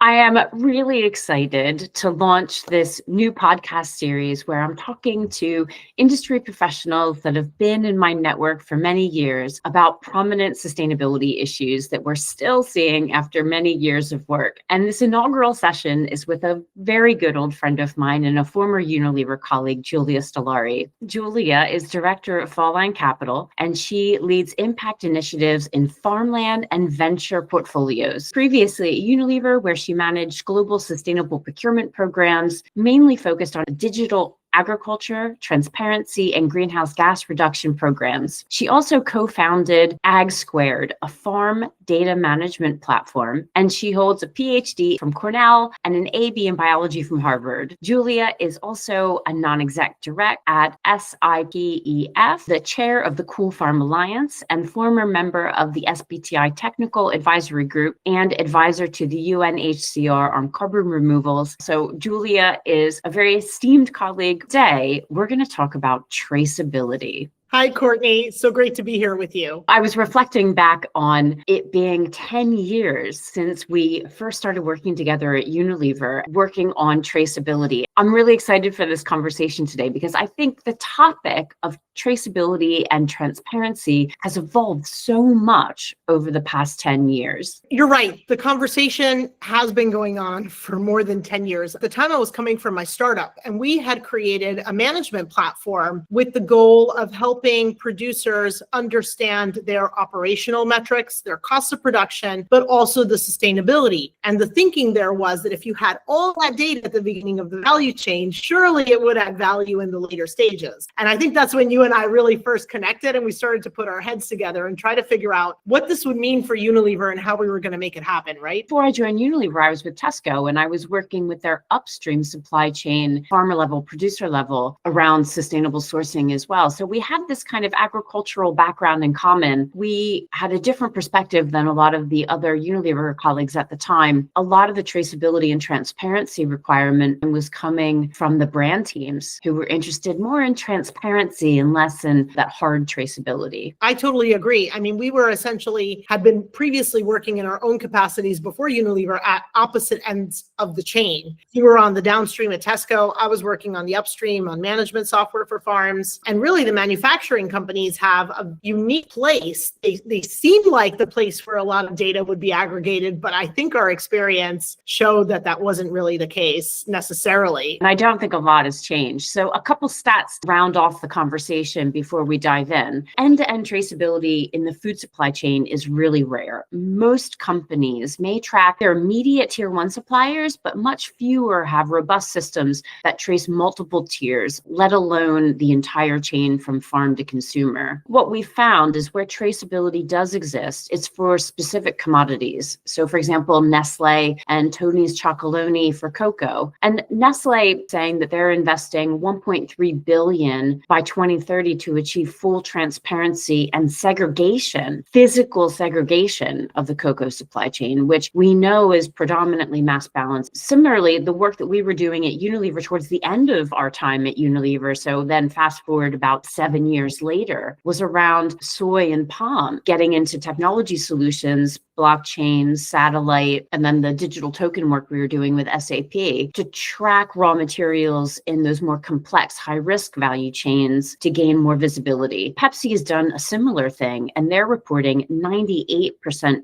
I am really excited to launch this new podcast series where I'm talking to industry professionals that have been in my network for many years about prominent sustainability issues that we're still seeing after many years of work. And this inaugural session is with a very good old friend of mine and a former Unilever colleague, Giulia Stellari. Giulia is director of Fall Line Capital, and she leads impact initiatives in farmland and venture portfolios. Previously at Unilever, where she managed global sustainable procurement programs, mainly focused on digital agriculture, transparency, and greenhouse gas reduction programs. She also co-founded Ag Squared, a farm data management platform, and she holds a PhD from Cornell and an AB in biology from Harvard. Giulia is also a non-exec direct at SIPEF, the chair of the Cool Farm Alliance, and former member of the SBTI Technical Advisory Group and advisor to the UNHCR on carbon removals. So Giulia is a very esteemed colleague. Today, we're going to talk about traceability. Hi, Courtney. So great to be here with you. I was reflecting back on it being 10 years since we first started working together at Unilever, working on traceability. I'm really excited for this conversation today because I think the topic of traceability and transparency has evolved so much over the past 10 years. You're right. The conversation has been going on for more than 10 years. At the time, I was coming from my startup, and we had created a management platform with the goal of helping producers understand their operational metrics, their cost of production, but also the sustainability. And the thinking there was that if you had all that data at the beginning of the value chain, surely it would add value in the later stages. And I think that's when you and I really first connected, and we started to put our heads together and try to figure out what this would mean for Unilever and how we were going to make it happen, right? Before I joined Unilever, I was with Tesco, and I was working with their upstream supply chain, farmer level, producer level around sustainable sourcing as well. So we had this kind of agricultural background in common. We had a different perspective than a lot of the other Unilever colleagues at the time. A lot of the traceability and transparency requirement was coming from the brand teams who were interested more in transparency and less in that hard traceability. I totally agree. I mean, we were had been previously working in our own capacities before Unilever at opposite ends of the chain. You were on the downstream at Tesco. I was working on the upstream on management software for farms. And really the manufacturing companies have a unique place. They seem like the place where a lot of data would be aggregated, but I think our experience showed that that wasn't really the case necessarily. And I don't think a lot has changed. So a couple stats to round off the conversation before we dive in. End-to-end traceability in the food supply chain is really rare. Most companies may track their immediate tier 1 suppliers, but much fewer have robust systems that trace multiple tiers, let alone the entire chain from farm to consumer. What we found is where traceability does exist, it's for specific commodities. So for example, Nestle and Tony's Chocolonely for cocoa. And Nestle saying that they're investing $1.3 billion by 2030 to achieve full transparency and segregation, physical segregation of the cocoa supply chain, which we know is predominantly mass balanced. Similarly, the work that we were doing at Unilever towards the end of our time at Unilever, so then fast forward about 7 years later, was around soy and palm, getting into technology solutions, blockchain, satellite, and then the digital token work we were doing with SAP to track raw materials in those more complex high-risk value chains to gain more visibility. Pepsi has done a similar thing, and they're reporting 98%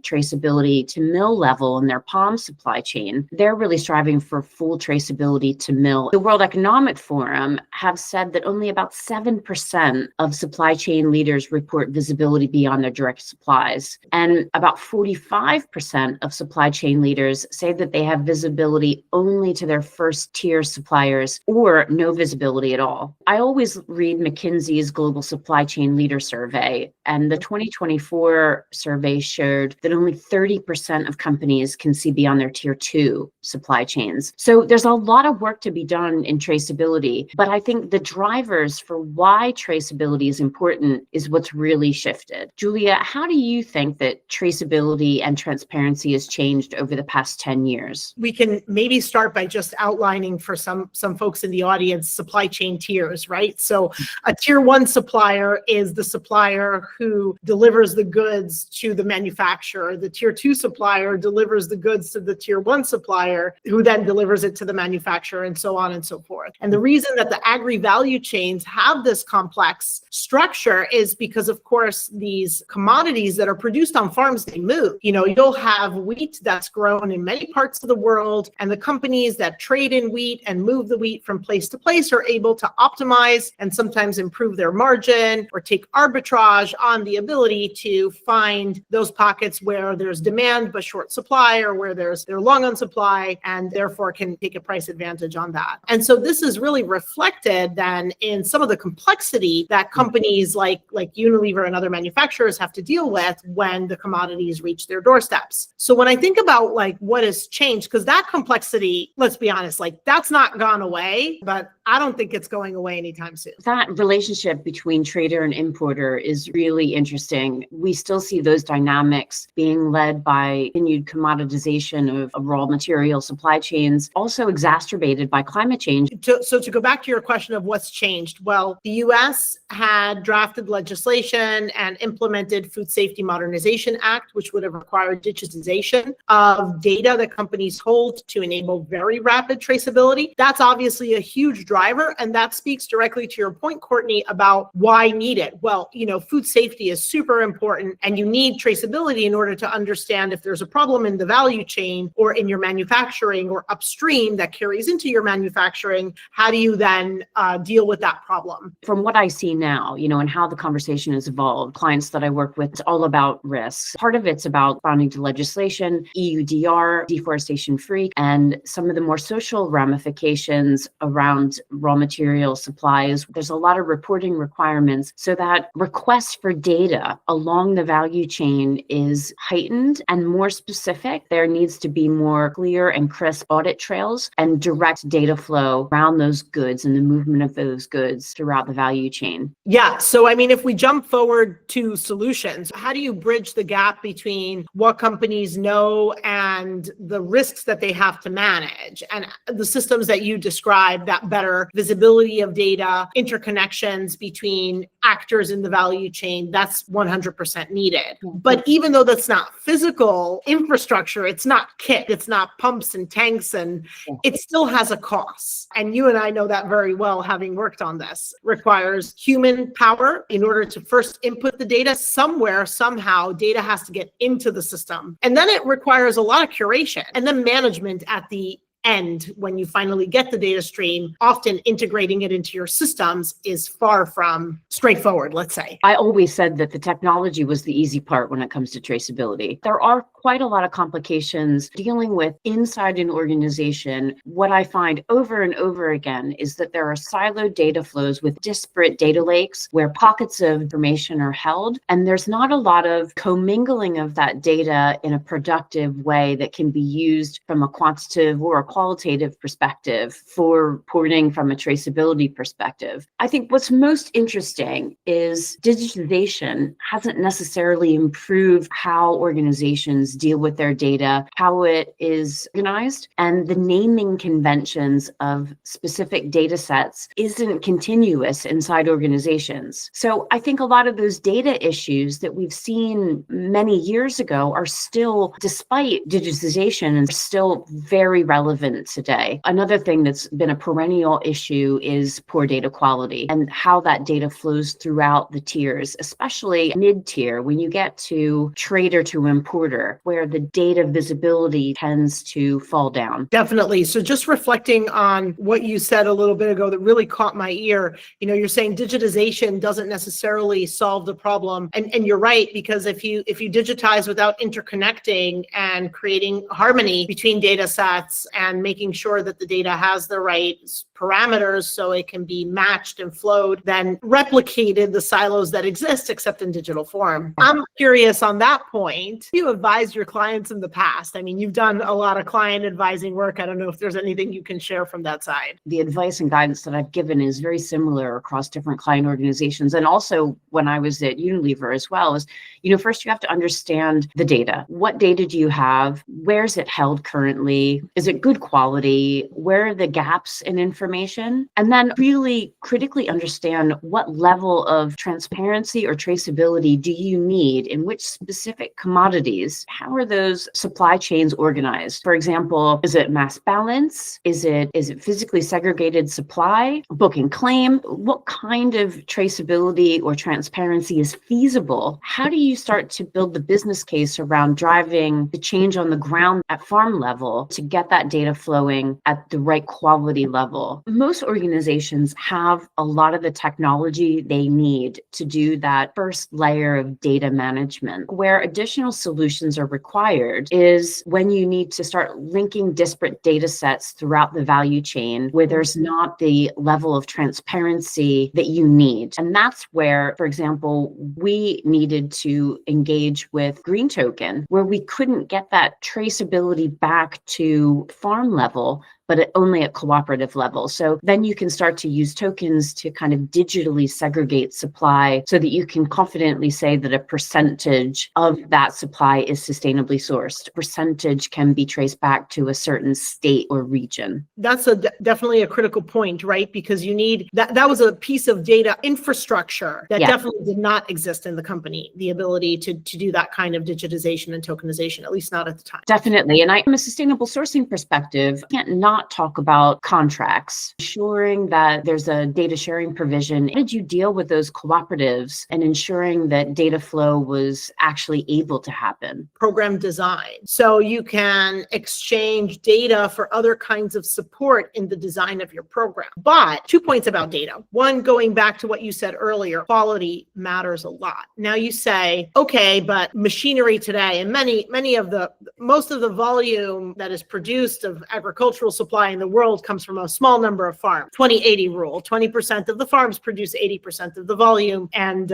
traceability to mill level in their palm supply chain. They're really striving for full traceability to mill. The World Economic Forum have said that only about 7% of supply chain leaders report visibility beyond their direct supplies, and about 45% of supply chain leaders say that they have visibility only to their first tier suppliers or no visibility at all. I always read McKinsey's Global Supply Chain Leader Survey, and the 2024 survey showed that only 30% of companies can see beyond their tier 2 supply chains. So there's a lot of work to be done in traceability, but I think the drivers for why traceability traceability is important is what's really shifted. Giulia, how do you think that traceability and transparency has changed over the past 10 years? We can maybe start by just outlining for some folks in the audience supply chain tiers, right? So a tier one supplier is the supplier who delivers the goods to the manufacturer. The tier two supplier delivers the goods to the tier one supplier, who then delivers it to the manufacturer, and so on and so forth. And the reason that the agri-value chains have this complex structure is because, of course, these commodities that are produced on farms, they move. You'll have wheat that's grown in many parts of the world, and the companies that trade in wheat and move the wheat from place to place are able to optimize and sometimes improve their margin or take arbitrage on the ability to find those pockets where there's demand but short supply, or where they're long on supply and therefore can take a price advantage on that. And so this is really reflected then in some of the complexity that companies like Unilever and other manufacturers have to deal with when the commodities reach their doorsteps. So when I think about what has changed, because that complexity, let's be honest, that's not gone away, but I don't think it's going away anytime soon. That relationship between trader and importer is really interesting. We still see those dynamics being led by continued commoditization of raw material supply chains, also exacerbated by climate change. So to go back to your question of what's changed, well, the US had drafted legislation and implemented Food Safety Modernization Act, which would have required digitization of data that companies hold to enable very rapid traceability. That's obviously a huge driver, and that speaks directly to your point, Courtney, about why need it. Well, food safety is super important, and you need traceability in order to understand if there's a problem in the value chain or in your manufacturing or upstream that carries into your manufacturing. How do you then deal with that problem? From what I see now, and how the conversation has evolved, clients that I work with, it's all about risks. Part of it's about responding to legislation, EUDR, deforestation free, and some of the more social ramifications around raw material supplies. There's a lot of reporting requirements, so that request for data along the value chain is heightened and more specific. There needs to be more clear and crisp audit trails and direct data flow around those goods and the movement of those goods throughout the value chain. Yeah. So, if we jump forward to solutions, how do you bridge the gap between what companies know and the risks that they have to manage, and the systems that you described, that better visibility of data, interconnections between actors in the value chain? That's 100% needed. But even though that's not physical infrastructure, it's not kit, it's not pumps and tanks, and it still has a cost. And you and I know that very well, having worked on this. Requires human power in order to first input the data somewhere, somehow. Data has to get into the system. And then it requires a lot of curation and then management at the end. When you finally get the data stream, often integrating it into your systems is far from straightforward, let's say. I always said that the technology was the easy part when it comes to traceability. There are quite a lot of complications dealing with inside an organization. What I find over and over again is that there are siloed data flows with disparate data lakes where pockets of information are held, and there's not a lot of commingling of that data in a productive way that can be used from a quantitative or a qualitative perspective for reporting from a traceability perspective. I think what's most interesting is digitization hasn't necessarily improved how organizations deal with their data, how it is organized, and the naming conventions of specific data sets isn't continuous inside organizations. So I think a lot of those data issues that we've seen many years ago are still, despite digitization, and still very relevant today. Another thing that's been a perennial issue is poor data quality and how that data flows throughout the tiers, especially mid-tier when you get to trader to importer, where the data visibility tends to fall down. Definitely. So just reflecting on what you said a little bit ago that really caught my ear, you're saying digitization doesn't necessarily solve the problem. And you're right, because if you digitize without interconnecting and creating harmony between data sets and making sure that the data has the right parameters so it can be matched and flowed, then replicated the silos that exist, except in digital form. I'm curious on that point. You advised your clients in the past. I mean, you've done a lot of client advising work. I don't know if there's anything you can share from that side. The advice and guidance that I've given is very similar across different client organizations. And also when I was at Unilever as well, is, first you have to understand the data. What data do you have? Where's it held currently? Is it good quality? Where are the gaps in information? And then really critically understand what level of transparency or traceability do you need in which specific commodities? How are those supply chains organized? For example, is it mass balance? Is it physically segregated supply, book and claim? What kind of traceability or transparency is feasible? How do you start to build the business case around driving the change on the ground at farm level to get that data flowing at the right quality level? Most organizations have a lot of the technology they need to do that first layer of data management. Where additional solutions are required is when you need to start linking disparate data sets throughout the value chain where there's not the level of transparency that you need. And that's where, for example, we needed to engage with Green Token, where we couldn't get that traceability back to farm level, but only at cooperative level. So then you can start to use tokens to kind of digitally segregate supply so that you can confidently say that a percentage of that supply is sustainably sourced. A percentage can be traced back to a certain state or region. That's definitely a critical point, right? Because you need that was a piece of data infrastructure that definitely did not exist in the company, the ability to do that kind of digitization and tokenization, at least not at the time. Definitely. And from a sustainable sourcing perspective, I can't not talk about contracts, ensuring that there's a data sharing provision. How did you deal with those cooperatives and ensuring that data flow was actually able to happen? Program design. So you can exchange data for other kinds of support in the design of your program. But 2 points about data. One, going back to what you said earlier, quality matters a lot. Now you say, okay, but machinery today and most of the volume that is produced of agricultural supply in the world comes from a small number of farms. 20-80 rule. 20% of the farms produce 80% of the volume. And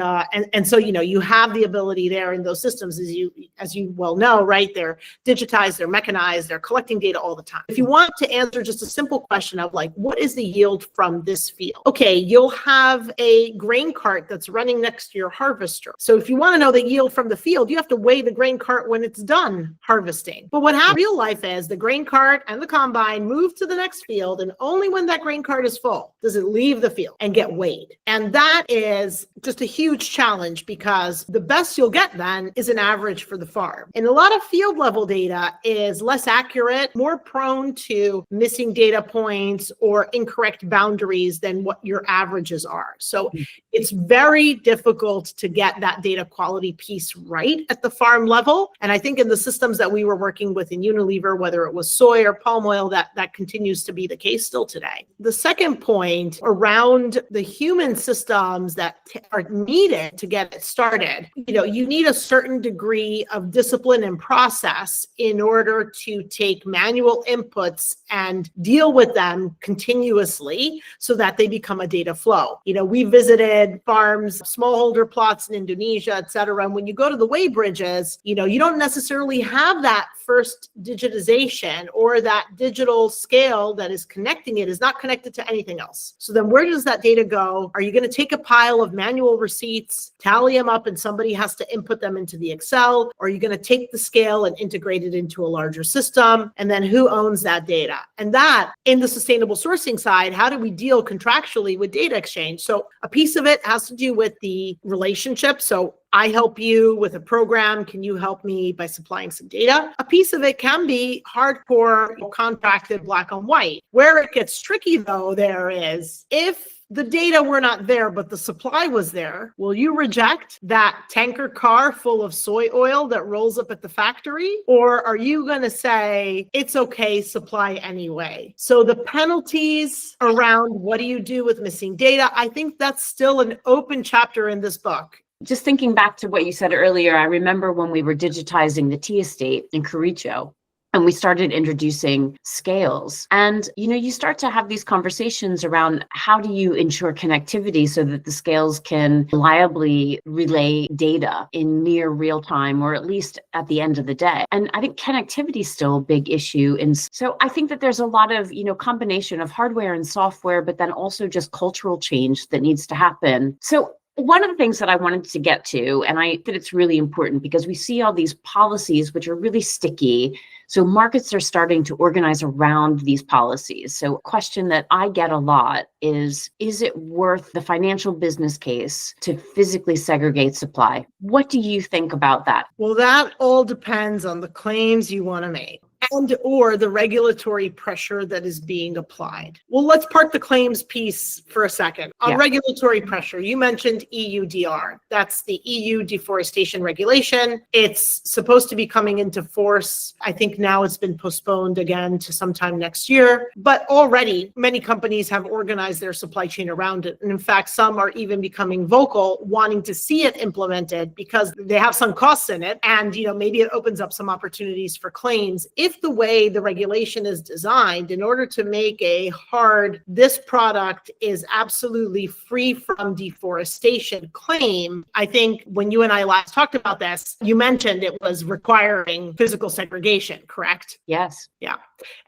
so, you have the ability there in those systems, as you well know, right? They're digitized, they're mechanized, they're collecting data all the time. If you want to answer just a simple question of what is the yield from this field? Okay, you'll have a grain cart that's running next to your harvester. So if you want to know the yield from the field, you have to weigh the grain cart when it's done harvesting. But what happens in real life is the grain cart and the combine move to the next field, and only when that grain cart is full does it leave the field and get weighed. And that is just a huge challenge because the best you'll get then is an average for the farm. And a lot of field level data is less accurate, more prone to missing data points or incorrect boundaries than what your averages are. So it's very difficult to get that data quality piece right at the farm level. And I think in the systems that we were working with in Unilever, whether it was soy or palm oil, that continues to be the case still today. The second point around the human systems that are needed to get it started, you need a certain degree of discipline and process in order to take manual inputs and deal with them continuously so that they become a data flow. We visited farms, smallholder plots in Indonesia, et cetera. And when you go to the weigh bridges, you don't necessarily have that first digitization, or that digital scale that is connecting it is not connected to anything else. So then where does that data go? Are you going to take a pile of manual receipts, tally them up, and somebody has to input them into the Excel? Or are you going to take the scale and integrate it into a larger system? And then who owns that data? And that, in the sustainable sourcing side, how do we deal contractually with data exchange? So a piece of it has to do with the relationship. So I help you with a program. Can you help me by supplying some data? A piece of it can be hardcore contracted black and white. Where it gets tricky, though, there is if the data were not there, but the supply was there, will you reject that tanker car full of soy oil that rolls up at the factory? Or are you going to say, it's okay, supply anyway? So the penalties around what do you do with missing data, I think that's still an open chapter in this book. Just thinking back to what you said earlier, I remember when we were digitizing the tea estate in Caricho. And we started introducing scales. And, you start to have these conversations around how do you ensure connectivity so that the scales can reliably relay data in near real time, or at least at the end of the day. And I think connectivity is still a big issue. And so I think that there's a lot of, combination of hardware and software, but then also just cultural change that needs to happen. So one of the things that I wanted to get to, and I think it's really important because we see all these policies which are really sticky. So markets are starting to organize around these policies. So a question that I get a lot is it worth the financial business case to physically segregate supply? What do you think about that? Well, that all depends on the claims you want to make and or the regulatory pressure that is being applied. Well, let's park the claims piece for a second. On regulatory pressure, you mentioned EUDR. That's the EU deforestation regulation. It's supposed to be coming into force. I think now it's been postponed again to sometime next year. But already many companies have organized their supply chain around it. And in fact, some are even becoming vocal, wanting to see it implemented because they have some costs in it. And, maybe it opens up some opportunities for claims. If the way the regulation is designed, in order to make a hard, this product is absolutely free from deforestation claim, I think when you and I last talked about this, you mentioned it was requiring physical segregation, correct? Yes. Yeah.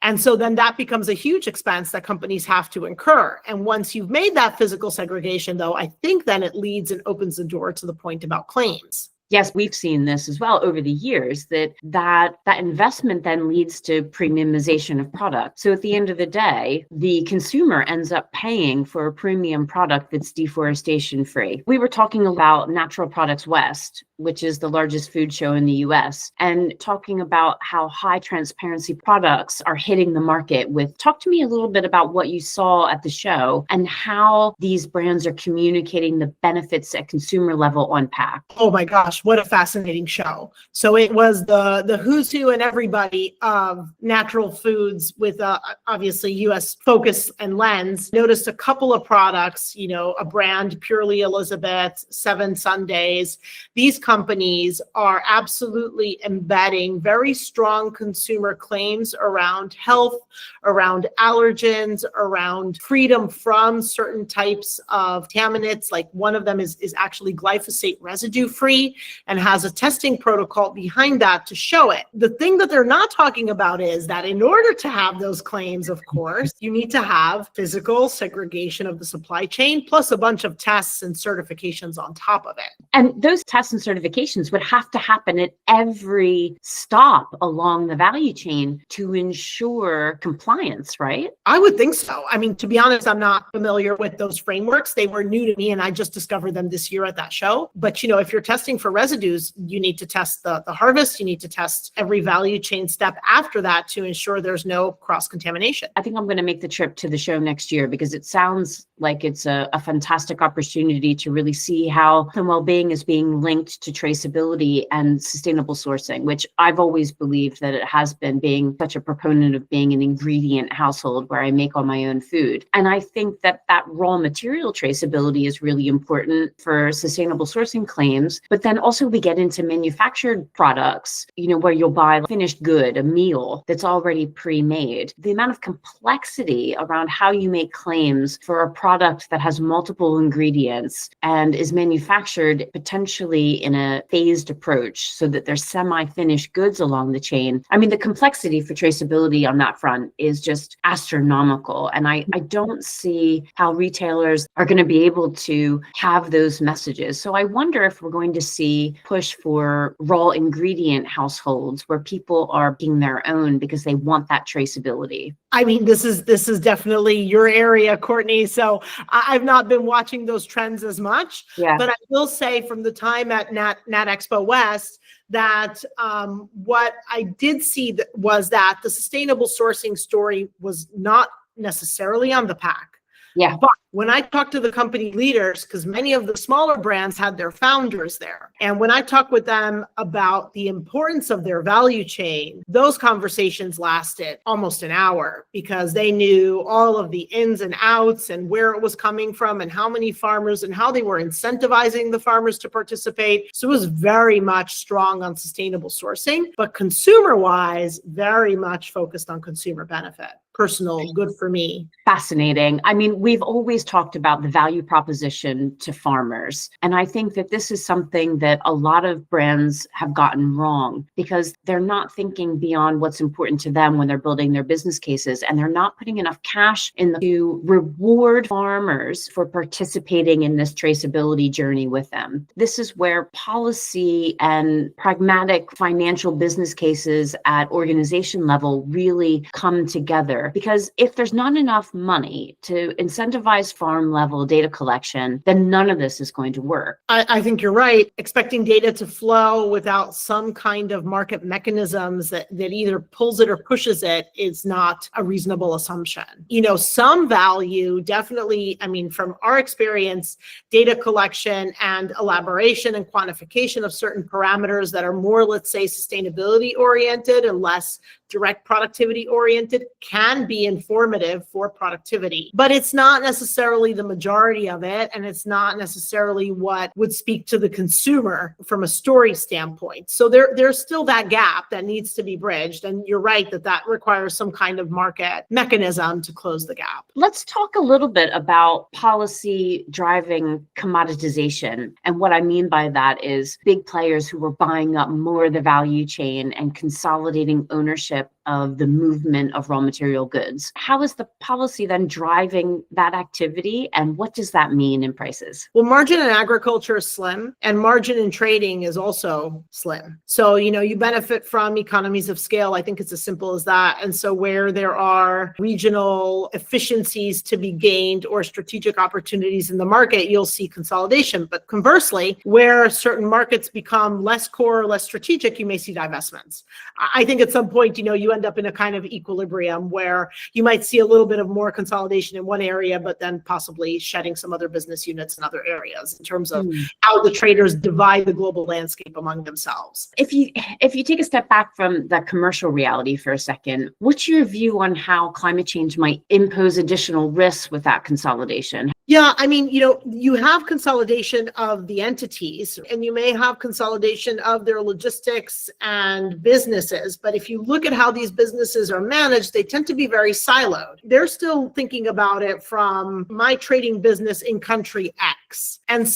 And so then that becomes a huge expense that companies have to incur. And once you've made that physical segregation, though, I think then it leads and opens the door to the point about claims. Yes, we've seen this as well over the years, that investment then leads to premiumization of product. So at the end of the day, the consumer ends up paying for a premium product that's deforestation free. We were talking about Natural Products West, which is the largest food show in the US, and talking about how high transparency products are hitting the market with. Talk to me a little bit about what you saw at the show and how these brands are communicating the benefits at consumer level on pack. Oh my gosh, what a fascinating show. So it was the who's who and everybody of natural foods with obviously US focus and lens. Noticed a couple of products, a brand, Purely Elizabeth, 7 Sundays. These companies are absolutely embedding very strong consumer claims around health, around allergens, around freedom from certain types of contaminants. Like one of them is actually glyphosate residue free and has a testing protocol behind that to show it. The thing that they're not talking about is that in order to have those claims, of course, you need to have physical segregation of the supply chain, plus a bunch of tests and certifications on top of it. And those tests and certifications would have to happen at every stop along the value chain to ensure compliance, right? I would think so. I mean, to be honest, I'm not familiar with those frameworks. They were new to me and I just discovered them this year at that show. But, if you're testing for residues, you need to test the harvest. You need to test every value chain step after that to ensure there's no cross-contamination. I think I'm going to make the trip to the show next year because it sounds like it's a fantastic opportunity to really see how health and well-being is being linked to traceability and sustainable sourcing, which I've always believed that it has been, being such a proponent of being an ingredient household where I make all my own food. And I think that raw material traceability is really important for sustainable sourcing claims. But then also we get into manufactured products, where you'll buy a finished good, a meal that's already pre-made. The amount of complexity around how you make claims for a product that has multiple ingredients and is manufactured potentially in a phased approach so that there's semi-finished goods along the chain. I mean, the complexity for traceability on that front is just astronomical. And I don't see how retailers are going to be able to have those messages. So I wonder if we're going to see push for raw ingredient households where people are being their own because they want that traceability. I mean, this is definitely your area, Courtney. So I've not been watching those trends as much, but I will say from the time at Nat Expo West that what I did see was that the sustainable sourcing story was not necessarily on the pack. Yeah. But When I talk to the company leaders, because many of the smaller brands had their founders there, and when I talk with them about the importance of their value chain, those conversations lasted almost an hour because they knew all of the ins and outs and where it was coming from and how many farmers and how they were incentivizing the farmers to participate. So it was very much strong on sustainable sourcing, but consumer-wise, very much focused on consumer benefit. Personal, good for me. Fascinating. I mean, we've always talked about the value proposition to farmers. And I think that this is something that a lot of brands have gotten wrong because they're not thinking beyond what's important to them when they're building their business cases. And they're not putting enough cash in to reward farmers for participating in this traceability journey with them. This is where policy and pragmatic financial business cases at organization level really come together. Because if there's not enough money to incentivize farm level data collection, then none of this is going to work. I think you're right. Expecting data to flow without some kind of market mechanisms that either pulls it or pushes it is not a reasonable assumption. Some value definitely, from our experience, data collection and elaboration and quantification of certain parameters that are more, let's say, sustainability oriented and less direct productivity oriented can be informative for productivity, but it's not necessarily the majority of it. And it's not necessarily what would speak to the consumer from a story standpoint. So there's still that gap that needs to be bridged. And you're right that requires some kind of market mechanism to close the gap. Let's talk a little bit about policy driving commoditization. And what I mean by that is big players who were buying up more of the value chain and consolidating ownership of the movement of raw material goods. How is the policy then driving that activity, and what does that mean in prices? Well, margin in agriculture is slim, and margin in trading is also slim. So, you benefit from economies of scale. I think it's as simple as that. And so where there are regional efficiencies to be gained or strategic opportunities in the market, you'll see consolidation. But conversely, where certain markets become less core, less strategic, you may see divestments. I think at some point, you end up in a kind of equilibrium where you might see a little bit of more consolidation in one area, but then possibly shedding some other business units in other areas in terms of how the traders divide the global landscape among themselves. If you take a step back from the commercial reality for a second, what's your view on how climate change might impose additional risks with that consolidation? Yeah, you have consolidation of the entities and you may have consolidation of their logistics and businesses. But if you look at how these businesses are managed, they tend to be very siloed. They're still thinking about it from my trading business in country X. And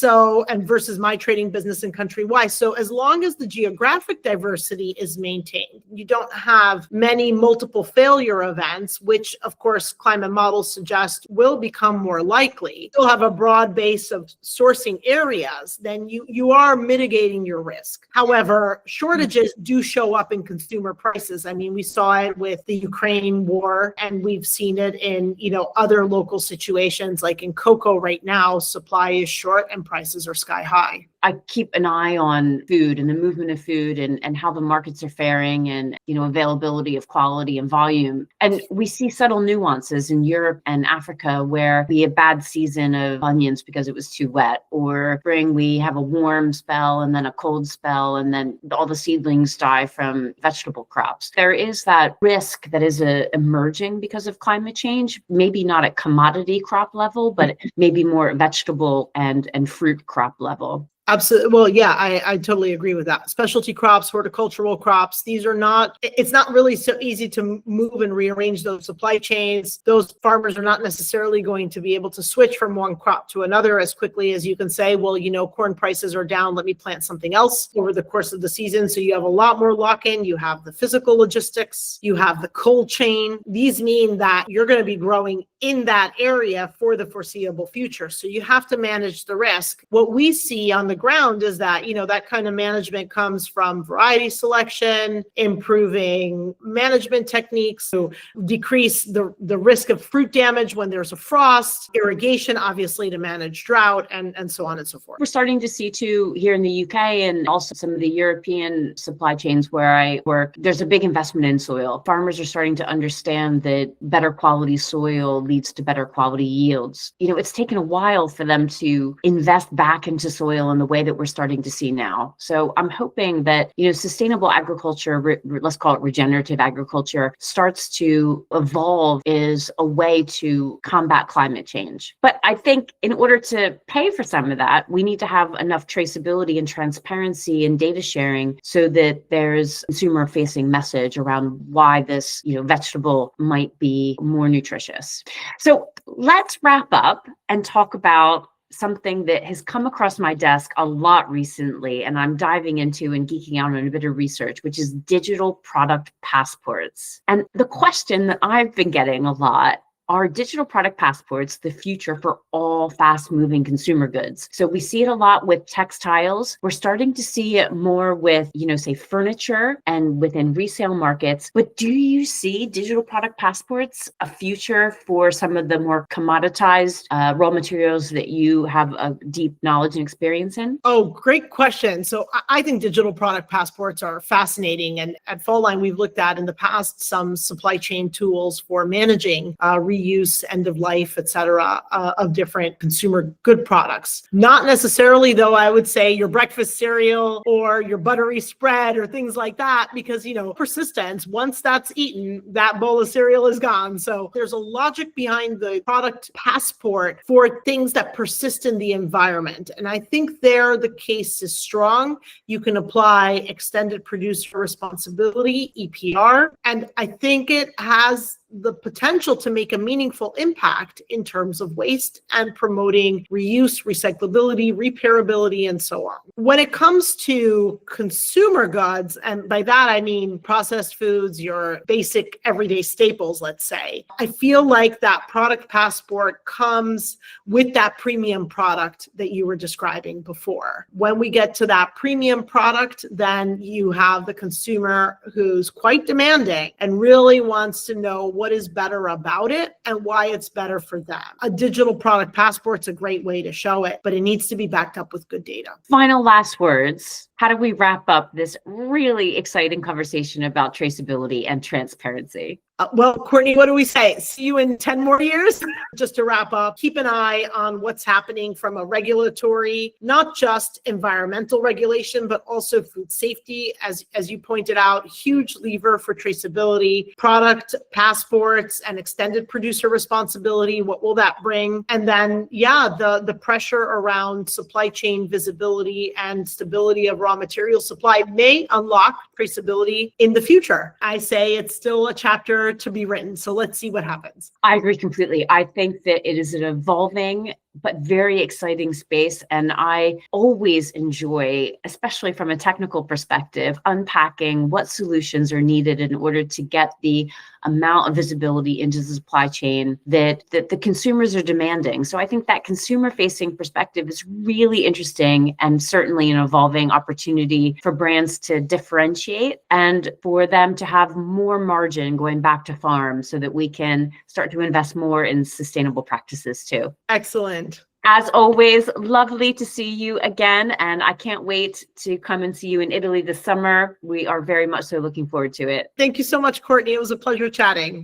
versus my trading business in country Y. So as long as the geographic diversity is maintained, you don't have many multiple failure events, which of course climate models suggest will become more likely. Still have a broad base of sourcing areas, then you are mitigating your risk. However, shortages do show up in consumer prices. We saw it with the Ukraine war, and we've seen it in, other local situations like in cocoa right now, supply is short and prices are sky high. I keep an eye on food and the movement of food and how the markets are faring and, availability of quality and volume. And we see subtle nuances in Europe and Africa where we have bad season of onions because it was too wet, or spring we have a warm spell and then a cold spell and then all the seedlings die from vegetable crops. There is that risk that is emerging because of climate change, maybe not at commodity crop level, but maybe more vegetable and fruit crop level. Absolutely. Well, yeah, I totally agree with that. Specialty crops, horticultural crops, it's not really so easy to move and rearrange those supply chains. Those farmers are not necessarily going to be able to switch from one crop to another as quickly as you can say, well, corn prices are down, let me plant something else over the course of the season. So you have a lot more lock-in, you have the physical logistics, you have the cold chain. These mean that you're going to be growing in that area for the foreseeable future. So you have to manage the risk. What we see on the ground is that, that kind of management comes from variety selection, improving management techniques to decrease the risk of fruit damage when there's a frost, irrigation, obviously, to manage drought, and so on and so forth. We're starting to see too here in the UK and also some of the European supply chains where I work, there's a big investment in soil. Farmers are starting to understand that better quality soil leads to better quality yields. It's taken a while for them to invest back into soil in the way that we're starting to see now. So I'm hoping that, sustainable agriculture, let's call it regenerative agriculture, starts to evolve as a way to combat climate change. But I think in order to pay for some of that, we need to have enough traceability and transparency and data sharing so that there's consumer-facing message around why this, vegetable might be more nutritious. So let's wrap up and talk about something that has come across my desk a lot recently, and I'm diving into and geeking out on a bit of research, which is digital product passports. And the question that I've been getting a lot: are digital product passports the future for all fast-moving consumer goods? So we see it a lot with textiles. We're starting to see it more with, say, furniture and within resale markets. But do you see digital product passports a future for some of the more commoditized raw materials that you have a deep knowledge and experience in? Oh, great question. So I think digital product passports are fascinating. And at Fall Line, we've looked at in the past some supply chain tools for managing reuse, end of life, et cetera, of different consumer good products. Not necessarily, though, I would say your breakfast cereal or your buttery spread or things like that, because, persistence, once that's eaten, that bowl of cereal is gone. So there's a logic behind the product passport for things that persist in the environment. And I think there the case is strong. You can apply extended producer responsibility, EPR, and I think it has the potential to make a meaningful impact in terms of waste and promoting reuse, recyclability, repairability, and so on. When it comes to consumer goods, and by that I mean processed foods, your basic everyday staples, let's say, I feel like that product passport comes with that premium product that you were describing before. When we get to that premium product, then you have the consumer who's quite demanding and really wants to know what is better about it and why it's better for them. A digital product passport's a great way to show it, but it needs to be backed up with good data. Final last words. How do we wrap up this really exciting conversation about traceability and transparency? Well, Courtney, what do we say? See you in 10 more years? Just to wrap up, keep an eye on what's happening from a regulatory, not just environmental regulation, but also food safety. As you pointed out, huge lever for traceability, product passports, and extended producer responsibility. What will that bring? And then, the pressure around supply chain visibility and stability of raw material supply may unlock traceability in the future. I say it's still a chapter to be written. So let's see what happens. I agree completely. I think that it is an evolving but very exciting space. And I always enjoy, especially from a technical perspective, unpacking what solutions are needed in order to get the amount of visibility into the supply chain that the consumers are demanding. So I think that consumer-facing perspective is really interesting and certainly an evolving opportunity for brands to differentiate and for them to have more margin going back to farm so that we can start to invest more in sustainable practices too. Excellent. As always, lovely to see you again, and I can't wait to come and see you in Italy this summer. We are very much so looking forward to it. Thank you so much, Courtney. It was a pleasure chatting.